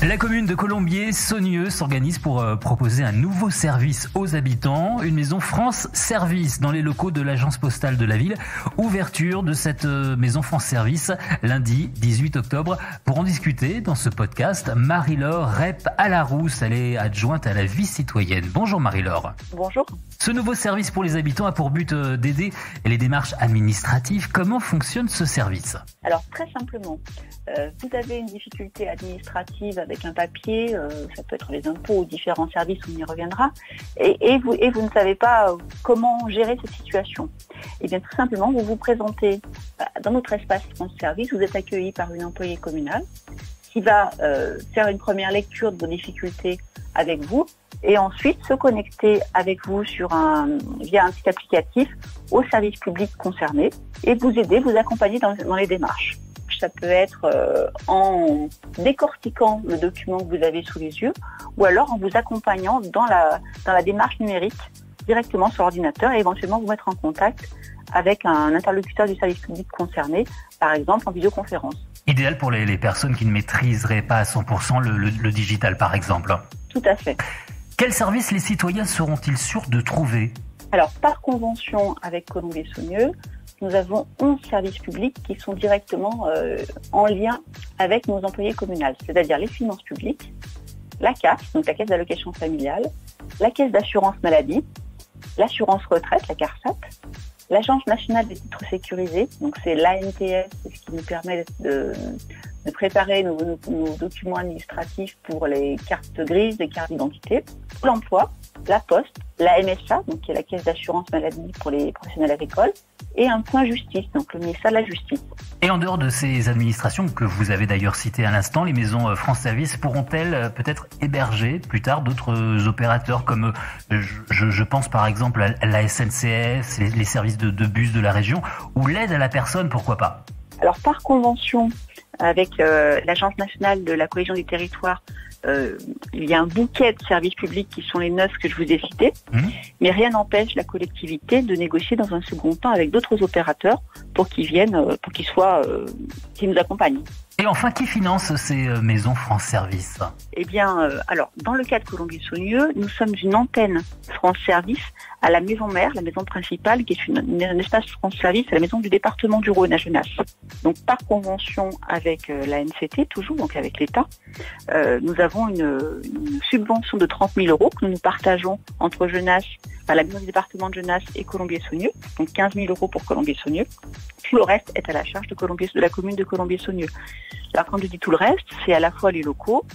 La commune de Colombier-Saunieux s'organise pour proposer un nouveau service aux habitants, une maison France Service dans les locaux de l'agence postale de la ville. Ouverture de cette maison France Service lundi 18 octobre. Pour en discuter dans ce podcast, Marie-Laure Rep à la Rousse, elle est adjointe à la vie citoyenne. Bonjour Marie-Laure. Bonjour. Ce nouveau service pour les habitants a pour but d'aider les démarches administratives. Comment fonctionne ce service ? Alors très simplement, vous avez une difficulté administrative avec un papier, ça peut être les impôts ou différents services, on y reviendra, et vous ne savez pas comment gérer cette situation. Et bien tout simplement, vous vous présentez dans notre espace France Service, vous êtes accueilli par une employée communale qui va faire une première lecture de vos difficultés avec vous et ensuite se connecter avec vous via un petit applicatif au service public concerné et vous aider, vous accompagner dans les démarches. Ça peut être en décortiquant le document que vous avez sous les yeux ou alors en vous accompagnant dans la démarche numérique directement sur l'ordinateur et éventuellement vous mettre en contact avec un interlocuteur du service public concerné, par exemple en visioconférence. Idéal pour les personnes qui ne maîtriseraient pas à 100% le digital, par exemple. Tout à fait. Quels services les citoyens seront-ils sûrs de trouver ? Alors, par convention avec Colombier-Saunieux, nous avons 11 services publics qui sont directement en lien avec nos employés communales, c'est-à-dire les finances publiques, la CAF, donc la Caisse d'allocation familiale, la Caisse d'assurance maladie, l'assurance retraite, la CARSAT, l'Agence nationale des titres sécurisés, donc c'est l'ANTS, c'est ce qui nous permet de préparer nos documents administratifs pour les cartes grises, les cartes d'identité, l'emploi, la Poste, la MSA, donc qui est la Caisse d'assurance maladie pour les professionnels agricoles, et un point justice, donc le ministère de la Justice. Et en dehors de ces administrations que vous avez d'ailleurs citées à l'instant, les maisons France Service pourront-elles peut-être héberger plus tard d'autres opérateurs comme je pense par exemple à la SNCF, les services de bus de la région ou l'aide à la personne, pourquoi pas ? Alors par convention avec l'Agence nationale de la cohésion des territoires, il y a un bouquet de services publics qui sont les 9 que je vous ai cités, mais rien n'empêche la collectivité de négocier dans un second temps avec d'autres opérateurs pour qu'ils viennent, qu'ils nous accompagnent. Et enfin, qui finance ces maisons France Service ? Eh bien, alors, dans le cas de Colombier-Saunieux, nous sommes une antenne France Service à la maison mère, la maison principale, qui est un espace France Service à la maison du département du Rhône à Genasse. Donc, par convention avec la NCT, toujours, donc avec l'État, nous avons une subvention de 30 000 € que nous partageons entre Genasse, la maison du département de Genasse et Colombier-Saunieux, donc 15 000 € pour Colombier-Saunieux. Tout le reste est à la charge de la commune de Colombier-Saunieux. Alors quand je dis tout le reste, c'est à la fois les locaux,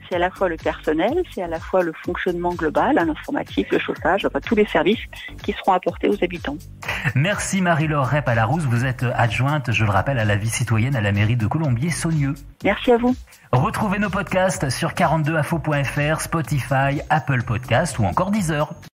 c'est à la fois le personnel, c'est à la fois le fonctionnement global, l'informatique, le chauffage, enfin tous les services qui seront apportés aux habitants. Merci Marie-Laure Rep à la Rousse, vous êtes adjointe, je le rappelle, à la vie citoyenne à la mairie de Colombier-Saunieux. Merci à vous. Retrouvez nos podcasts sur 42info.fr, Spotify, Apple Podcasts ou encore Deezer.